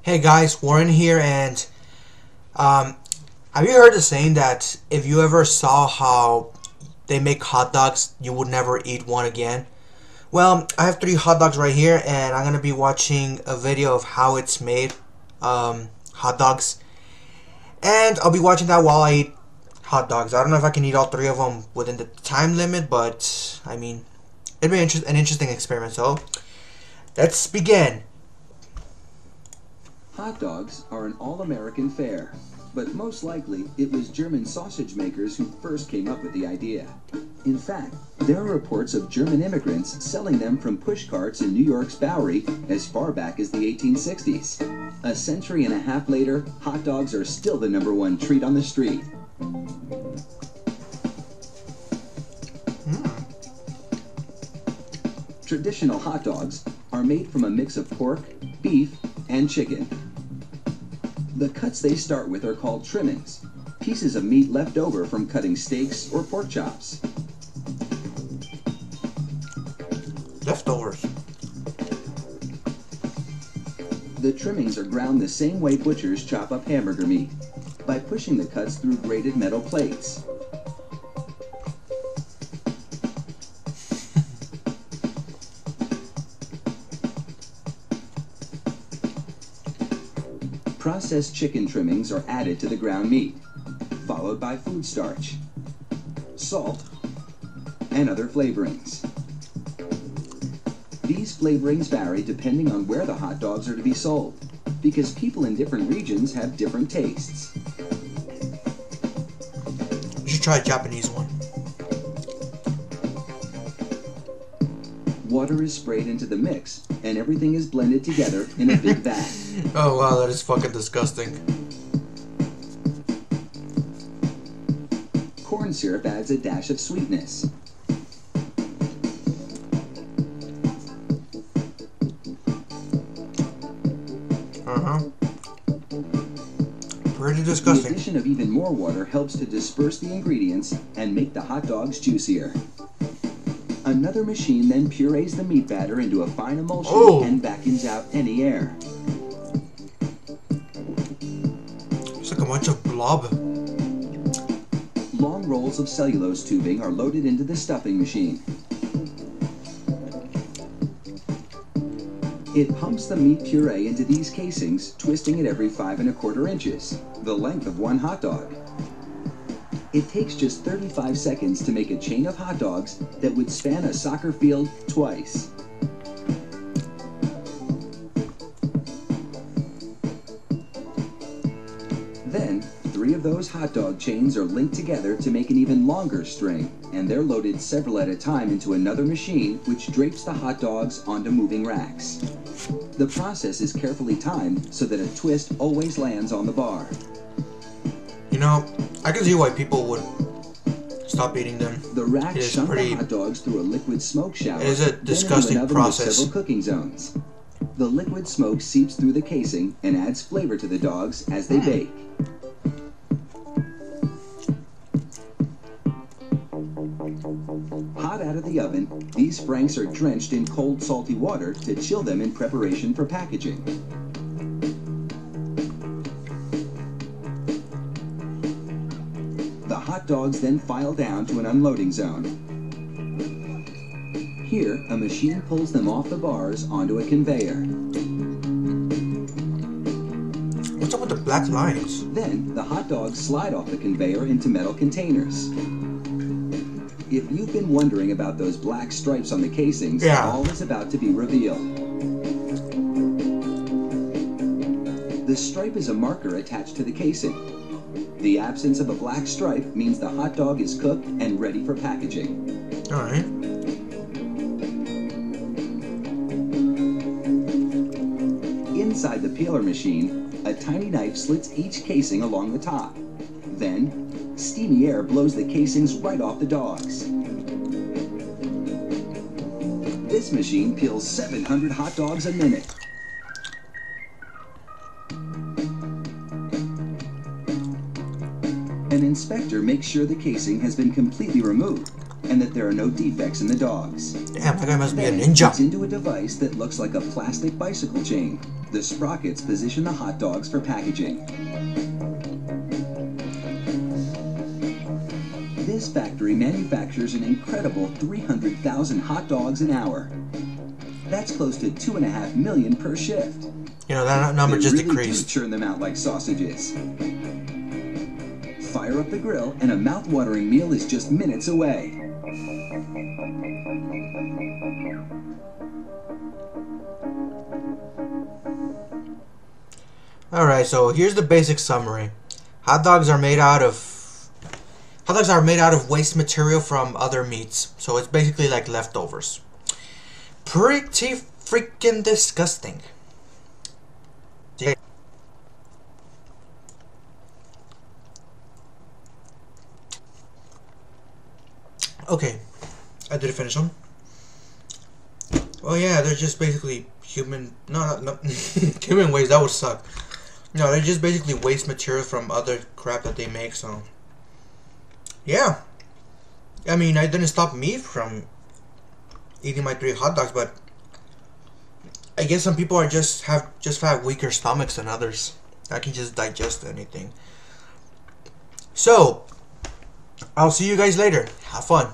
Hey guys, Warren here, and have you heard the saying that if you ever saw how they make hot dogs, you would never eat one again? Well, I have 3 hot dogs right here, and I'm gonna be watching a video of how it's made, hot dogs, and I'll be watching that while I eat hot dogs. I don't know if I can eat all 3 of them within the time limit, but I mean, it'd be an interesting experiment. So, let's begin. Hot dogs are an all-American fare, but most likely it was German sausage makers who first came up with the idea. In fact, there are reports of German immigrants selling them from push carts in New York's Bowery as far back as the 1860s. A century and a half later, hot dogs are still the #1 treat on the street. Traditional hot dogs are made from a mix of pork, beef, and chicken. The cuts they start with are called trimmings, pieces of meat left over from cutting steaks or pork chops. Leftovers. The trimmings are ground the same way butchers chop up hamburger meat, by pushing the cuts through grated metal plates. Processed chicken trimmings are added to the ground meat, followed by food starch, salt, and other flavorings. These flavorings vary depending on where the hot dogs are to be sold, because people in different regions have different tastes. You should try a Japanese one. Water is sprayed into the mix, and everything is blended together in a big vat. Oh wow, that is fucking disgusting. Corn syrup adds a dash of sweetness. Pretty The disgusting. addition of even more water helps to disperse the ingredients and make the hot dogs juicier. Another machine then purees the meat batter into a fine emulsion and vacuums out any air. It's like a bunch of blob. Long rolls of cellulose tubing are loaded into the stuffing machine. It pumps the meat puree into these casings, twisting it every 5 1/4 inches, the length of one hot dog. It takes just 35 seconds to make a chain of hot dogs that would span a soccer field twice. Then, 3 of those hot dog chains are linked together to make an even longer string, and they're loaded several at a time into another machine which drapes the hot dogs onto moving racks. The process is carefully timed so that a twist always lands on the bar. You know, I can see why people would stop eating them. The racks shunk the hot dogs through a liquid smoke shower. It is a disgusting then into an oven process. with several cooking zones. The liquid smoke seeps through the casing and adds flavor to the dogs as they bake. Hot out of the oven, these franks are drenched in cold, salty water to chill them in preparation for packaging. The hot dogs then file down to an unloading zone. Here, a machine pulls them off the bars onto a conveyor. What's up with the black lines? Then, the hot dogs slide off the conveyor into metal containers. If you've been wondering about those black stripes on the casings, all is about to be revealed. The stripe is a marker attached to the casing. The absence of a black stripe means the hot dog is cooked and ready for packaging. Alright. Inside the peeler machine, a tiny knife slits each casing along the top. Then, steamy air blows the casings right off the dogs. This machine peels 700 hot dogs a minute. An inspector makes sure the casing has been completely removed and that there are no defects in the dogs. Damn, that guy must be a Then ninja. it's into a device that looks like a plastic bicycle chain. The sprockets position the hot dogs for packaging. This factory manufactures an incredible 300,000 hot dogs an hour. That's close to 2.5 million per shift. You know, that number just really decreased. Do churn them out like sausages. Fire up the grill and a mouth-watering meal is just minutes away. Alright, so here's the basic summary. Hot dogs are made out of waste material from other meats. So it's basically like leftovers. Pretty freaking disgusting. Okay, I did finish them. Oh yeah, they're just basically human, no, human waste. That would suck. No, they're just basically waste material from other crap that they make. So yeah, I mean, I didn't stop me from eating my 3 hot dogs, but I guess some people are just have weaker stomachs than others. I can just digest anything. So I'll see you guys later. Have fun.